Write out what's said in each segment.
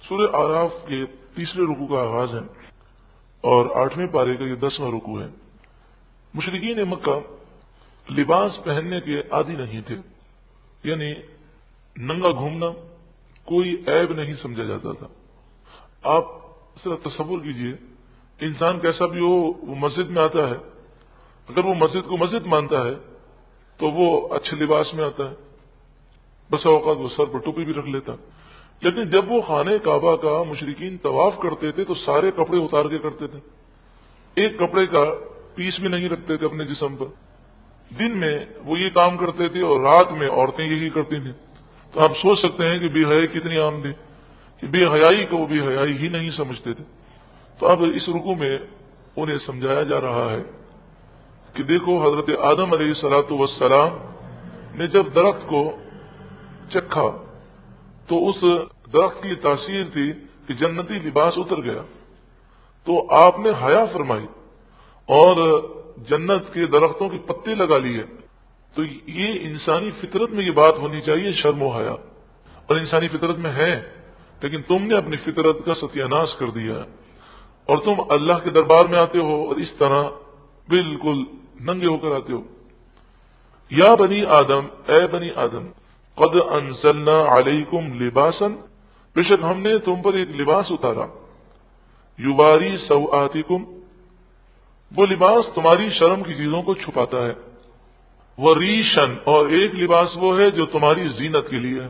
سورہ آراف کے تیسرے رکوع کا آغاز ہے اور 8ویں پارے کا یہ 10واں رکوع ہے۔ مشرکین مکہ لباس پہننے کے عادی نہیں تھے، یعنی ننگا گھومنا کوئی عیب نہیں سمجھا جاتا تھا۔ آپ صرف تصور کیجئے، انسان کیسا بھی ہو وہ مسجد میں آتا ہے، اگر وہ مسجد کو مسجد مانتا ہے تو وہ اچھے لباس میں آتا ہے، بس اوقات وہ سر پر ٹوپی بھی رکھ لیتا۔ لیکن جب وہ خانہ کعبہ کا مشرکین طواف کرتے تھے تو سارے کپڑے اتار کے کرتے تھے، ایک کپڑے کا پیس بھی نہیں رکھتے تھے اپنے جسم پر۔ دن میں وہ یہ کام کرتے تھے اور رات میں عورتیں یہی کرتی تھیں۔ تو آپ سوچ سکتے ہیں کہ بے حیائی کتنی عام تھی، کہ بے حیائی کو وہ بے حیائی ہی نہیں سمجھتے تھے۔ تو اب اس رکوع میں انہیں سمجھایا جا رہا ہے کہ دیکھو، حضرت آدم علیہ الصلوۃ والسلام نے جب درخت کو چکھا تو اس درخت کی تاثیر تھی کہ جنتی لباس اتر گیا، تو آپ نے حیا فرمائی اور جنت کے درختوں کے پتے لگا لیے۔ تو یہ انسانی فطرت میں یہ بات ہونی چاہیے، شرم و حیا، اور انسانی فطرت میں ہے، لیکن تم نے اپنی فطرت کا ستیہ ناش کر دیا ہے اور تم اللہ کے دربار میں آتے ہو اور اس طرح بالکل ننگے ہو کر آتے ہو۔ یا بنی آدم، اے بنی آدم، قد انزلنا علیکم لباسا، بے شک ہم نے تم پر ایک لباس اتارا، یواری سوآتکم، وہ لباس تمہاری شرم کی چیزوں کو چھپاتا ہے، وریشن، اور ایک لباس وہ ہے جو تمہاری زینت کے لیے ہے۔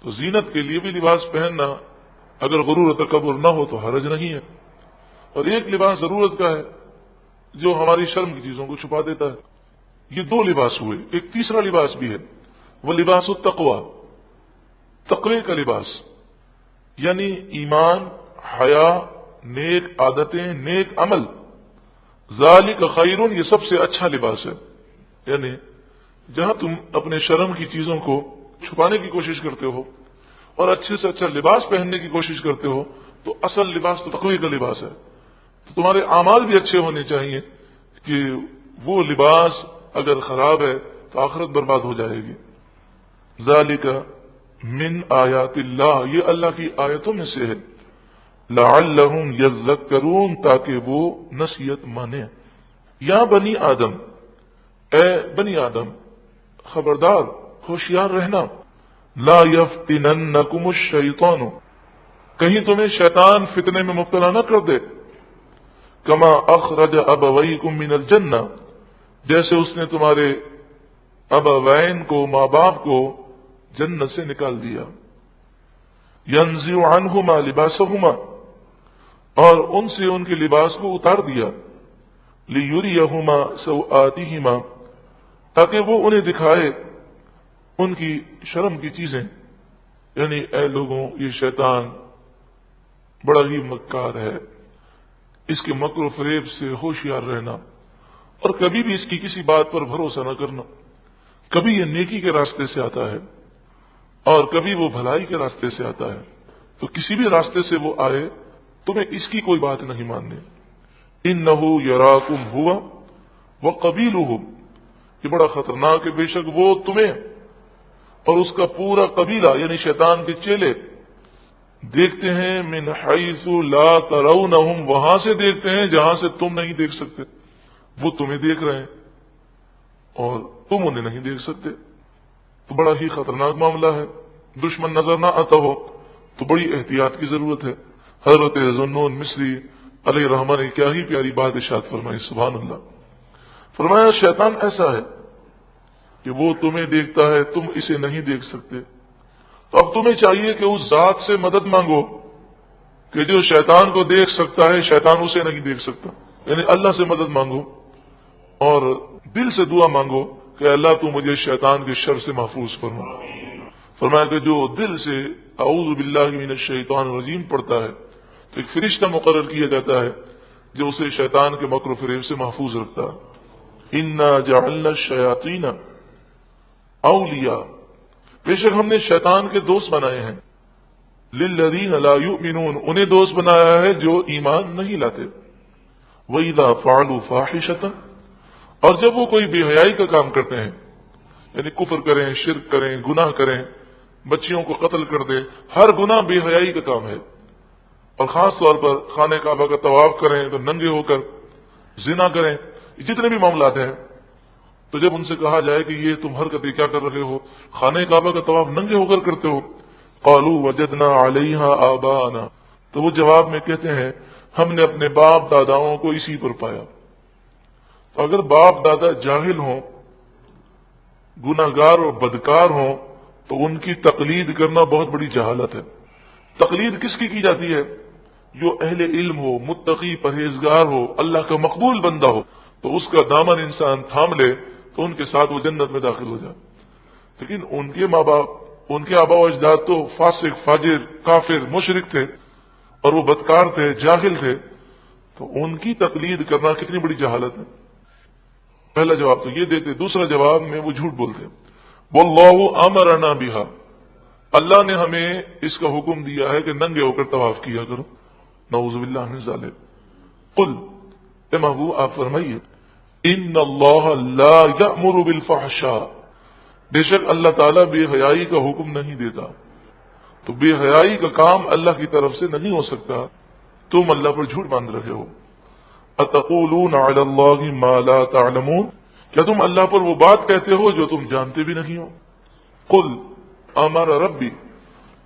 تو زینت کے لیے بھی لباس پہننا اگر غرور و تکبر نہ ہو تو حرج نہیں ہے، اور ایک لباس ضرورت کا ہے جو ہماری شرم کی چیزوں کو چھپا دیتا ہے۔ یہ دو لباس ہوئے، ایک تیسرا لباس بھی ہے، وہ لباس التقوی، تقوی کا لباس، یعنی ایمان، حیا، نیک عادتیں، نیک عمل، ذالک خیر، یہ سب سے اچھا لباس ہے۔ یعنی جہاں تم اپنے شرم کی چیزوں کو چھپانے کی کوشش کرتے ہو اور اچھے سے اچھا لباس پہننے کی کوشش کرتے ہو، تو اصل لباس تو تقوی کا لباس ہے۔ تو تمہارے اعمال بھی اچھے ہونے چاہیے کہ وہ لباس اگر خراب ہے تو آخرت برباد ہو جائے گی۔ ذالک من آیات اللہ، یہ اللہ کی آیتوں میں سے ہے، لعلہم یذکرون، تاکہ وہ نصیحت مانیں۔ یا بنی آدم، اے بنی آدم، خبردار، ہوشیار رہنا، لا یفتننکم الشیطان، کہیں تمہیں شیطان فتنے میں مبتلا نہ کر دے، کما اخرج ابویکم من الجنہ، جیسے اس نے تمہارے ابوین کو، ماں باپ کو جنت سے نکال دیا، ینزع عنہما لباسہما، اور ان سے ان کے لباس کو اتار دیا، لیریہما سوآتہما، تاکہ وہ انہیں دکھائے ان کی شرم کی چیزیں۔ یعنی اے لوگوں، یہ شیطان بڑا ہی مکار ہے، اس کے مکر و فریب سے ہوشیار رہنا، اور کبھی بھی اس کی کسی بات پر بھروسہ نہ کرنا۔ کبھی یہ نیکی کے راستے سے آتا ہے اور کبھی وہ بھلائی کے راستے سے آتا ہے، تو کسی بھی راستے سے وہ آئے تمہیں اس کی کوئی بات نہیں ماننی۔ انہ یراکم ہوا وقبیلہ، یہ بڑا خطرناک ہے، بے شک وہ تمہیں اور اس کا پورا قبیلہ یعنی شیطان کے چیلے دیکھتے ہیں، من حیث لا ترونہم، وہاں سے دیکھتے ہیں جہاں سے تم نہیں دیکھ سکتے۔ وہ تمہیں دیکھ رہے ہیں اور تم انہیں نہیں دیکھ سکتے، تو بڑا ہی خطرناک معاملہ ہے۔ دشمن نظر نہ آتا ہو تو بڑی احتیاط کی ضرورت ہے۔ حضرت ذوالنون مصری علیہ الرحمہ نے کیا ہی پیاری بات ارشاد فرمائی، سبحان اللہ۔ فرمایا شیطان ایسا ہے کہ وہ تمہیں دیکھتا ہے، تم اسے نہیں دیکھ سکتے، تو اب تمہیں چاہیے کہ اس ذات سے مدد مانگو کہ جو شیطان کو دیکھ سکتا ہے، شیطان اسے نہیں دیکھ سکتا، یعنی اللہ سے مدد مانگو اور دل سے دعا مانگو کہ اللہ تو مجھے شیطان کے شر سے محفوظ فرما۔ فرمایا کہ جو دل سے اعوذ باللہ من الشیطان الرجیم پڑھتا ہے تو ایک فرشتہ مقرر کیا جاتا ہے جو اسے شیطان کے مکر و فریب سے محفوظ رکھتا ہے۔ انا جعلنا الشیاطین اولیاء، بے شک ہم نے شیطان کے دوست بنائے ہیں، للذین لا یؤمنون، انہیں دوست بنایا ہے جو ایمان نہیں لاتے، وَإِذَا فَعَلُوا فَاحِشَةً، اور جب وہ کوئی بے حیائی کا کام کرتے ہیں، یعنی کفر کریں، شرک کریں، گناہ کریں، بچیوں کو قتل کر دے، ہر گناہ بے حیائی کا کام ہے۔ اور خاص طور پر خانہ کعبہ کا طواف کریں تو ننگے ہو کر زنا کریں، جتنے بھی معاملات ہیں، تو جب ان سے کہا جائے کہ یہ تم حرکتیں کیا کر رہے ہو، خانہ کعبہ کا طواف ننگے ہو کر کرتے ہو، قالوا وجدنا علیہا آباءنا، تو وہ جواب میں کہتے ہیں ہم نے اپنے باپ داداؤں کو اسی پر پایا۔ تو اگر باپ دادا جاہل ہوں، گناہگار اور بدکار ہوں، تو ان کی تقلید کرنا بہت بڑی جہالت ہے۔ تقلید کس کی جاتی ہے؟ جو اہل علم ہو، متقی پرہیزگار ہو، اللہ کا مقبول بندہ ہو، تو اس کا دامن انسان تھام لے تو ان کے ساتھ وہ جنت میں داخل ہو جائے۔ لیکن ان کے ماں باپ، ان کے آبا و اجداد تو فاسق، فاجر، کافر، مشرک تھے، اور وہ بدکار تھے، جاہل تھے، تو ان کی تقلید کرنا کتنی بڑی جہالت ہے۔ پہلا جواب تو یہ دیتے، دوسرا جواب میں وہ جھوٹ بولتے، واللہ امرنا بہا، اللہ نے ہمیں اس کا حکم دیا ہے کہ ننگے ہو کر طواف کیا کرو، نعوذ باللہ من ذالک۔ قل، اے محبوب آپ فرمائیے، ان اللہ لا یأمر بالفحشاء، بے شک اللہ تعالیٰ بے حیائی کا حکم نہیں دیتا، تو بے حیائی کا کام اللہ کی طرف سے نہیں ہو سکتا، تم اللہ پر جھوٹ باندھ رہے ہو۔ اتقولون علی اللہ ما لا تعلمون، کیا تم اللہ پر وہ بات کہتے ہو جو تم جانتے بھی نہیں ہو۔ قل امر ربی،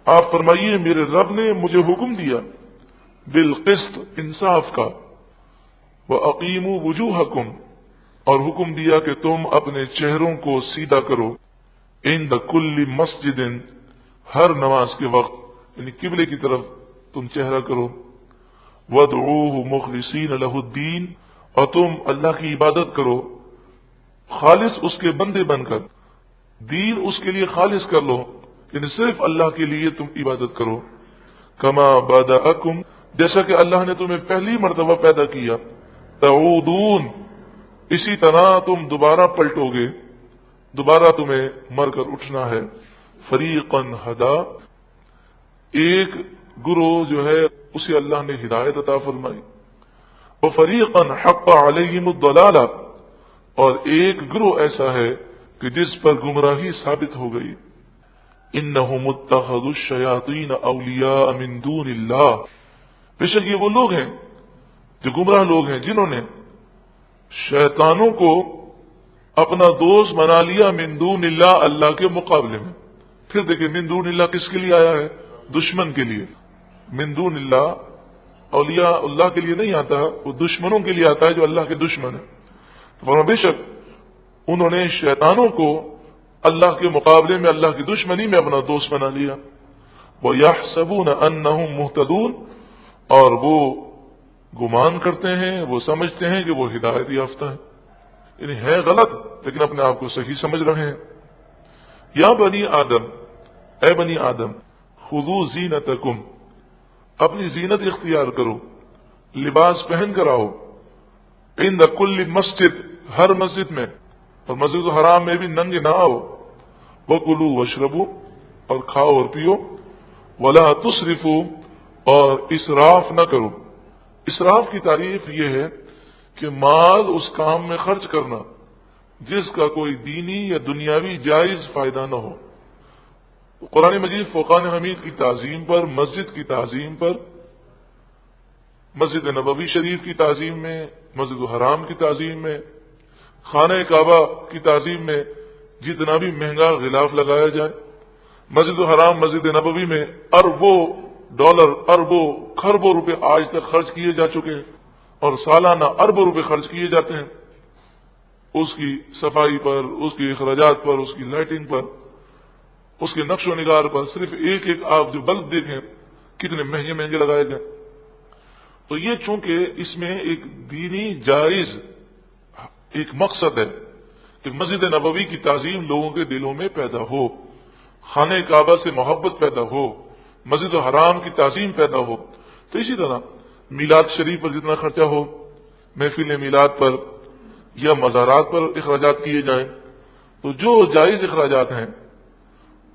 آپ فرمائیے میرے رب نے مجھے حکم دیا، بالقسط، انصاف کا، وَأَقِیمُوا وُجُوهَکُمْ، اور حکم دیا کہ تم اپنے چہروں کو سیدھا کرو، عند کل مسجد، ہر نماز کے وقت، یعنی قبلے کی طرف تم چہرہ کرو، وَادْعُوهُ مُخْلِصِينَ لَهُ الدِّينَ، اور تم اللہ کی عبادت کرو خالص اس کے بندے بن کر، دین اس کے لیے خالص کر لو، یعنی صرف اللہ کے لیے تم عبادت کرو، کما بدأکم، جیسا کہ اللہ نے تمہیں پہلی مرتبہ پیدا کیا، تعودون، اسی طرح تم دوبارہ پلٹو گے، دوبارہ تمہیں مر کر اٹھنا ہے۔ فریقاً ہدا، ایک گروہ جو ہے اسے اللہ نے ہدایت عطا فرمائی، وفریقاً حق علیہم الضلالہ، اور ایک گروہ ایسا ہے کہ جس پر گمراہی ثابت ہو گئی۔ انہم اتخذوا الشیاطین اولیاء من دون اللہ، بے شک یہ وہ لوگ ہیں جو گمراہ لوگ ہیں جنہوں نے شیطانوں کو اپنا دوست بنا لیا، من دون اللہ، اللہ کے مقابلے میں۔ پھر دیکھیں من دون اللہ کس کے لیے آیا ہے؟ دشمن کے لیے۔ من دون اللہ اولیاء اللہ کے لیے نہیں آتا، وہ دشمنوں کے لیے آتا ہے جو اللہ کے دشمن ہیں۔ تو بے شک انہوں نے شیطانوں کو اللہ کے مقابلے میں، اللہ کی دشمنی میں اپنا دوست بنا لیا۔ وَيَحْسَبُونَ أَنَّهُمْ مُهْتَدُونَ، اور وہ گمان کرتے ہیں، وہ سمجھتے ہیں کہ وہ ہدایت یافتہ ہیں، یعنی ہے غلط لیکن اپنے آپ کو صحیح سمجھ رہے ہیں۔ یا بنی آدم، اے بنی آدم، خذوا زینتکم، اپنی زینت اختیار کرو، لباس پہن کر آؤ، عند کل مسجد، ہر مسجد میں، اور مسجد الحرام میں بھی ننگے نہ آؤ، وکلوا واشربوا، اور کھاؤ اور پیو، ولا تسرفوا، اور اسراف نہ کرو۔ اسراف کی تعریف یہ ہے کہ مال اس کام میں خرچ کرنا جس کا کوئی دینی یا دنیاوی جائز فائدہ نہ ہو۔ قرآن مجید فرقان حمید کی تعظیم پر، مسجد کی تعظیم پر، مسجد نبوی شریف کی تعظیم میں، مسجد الحرام کی تعظیم میں، خانہ کعبہ کی تعظیم میں جتنا بھی مہنگا غلاف لگایا جائے، مسجد الحرام، مسجد نبوی میں اربوں ڈالر، اربوں کھربوں روپے آج تک خرچ کیے جا چکے ہیں، اور سالانہ اربوں روپے خرچ کیے جاتے ہیں اس کی صفائی پر، اس کی اخراجات پر، اس کی لائٹنگ پر، اس کے نقش و نگار پر۔ صرف ایک ایک آپ جو بلب دیکھیں کتنے مہنگے مہنگے لگائے گئے۔ تو یہ چونکہ اس میں ایک دینی جائز ایک مقصد ہے کہ مسجد نبوی کی تعظیم لوگوں کے دلوں میں پیدا ہو، خانہ کعبہ سے محبت پیدا ہو، مسجد الحرام کی تعظیم پیدا ہو۔ تو اسی طرح میلاد شریف پر جتنا خرچہ ہو، محفل میلاد پر یا مزارات پر اخراجات کیے جائیں، تو جو جائز اخراجات ہیں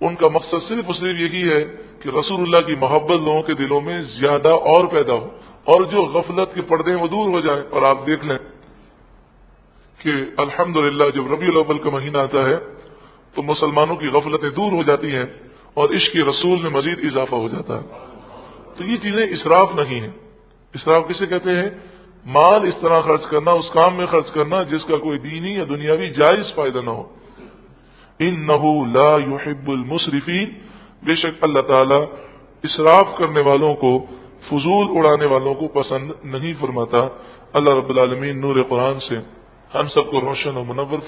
ان کا مقصد صرف یہی ہے کہ رسول اللہ کی محبت لوگوں کے دلوں میں زیادہ اور پیدا ہو، اور جو غفلت کے پردے وہ دور ہو جائیں۔ اور آپ دیکھ لیں کہ الحمدللہ جب ربیع الاول کا مہینہ آتا ہے تو مسلمانوں کی غفلتیں دور ہو جاتی ہیں، اور عشق رسول میں مزید اضافہ ہو جاتا ہے۔ تو یہ چیزیں اسراف نہیں ہیں۔ اسراف کسے کہتے ہیں؟ مال اس طرح خرچ کرنا، اس کام میں خرچ کرنا جس کا کوئی دینی یا دنیاوی جائز فائدہ نہ ہو۔ انہ لا يحب المسرفین، بے شک اللہ تعالی اسراف کرنے والوں کو، فضول اڑانے والوں کو پسند نہیں فرماتا۔ اللہ رب العالمین نور قرآن سے ہم سب کو روشن و منور فرمائے۔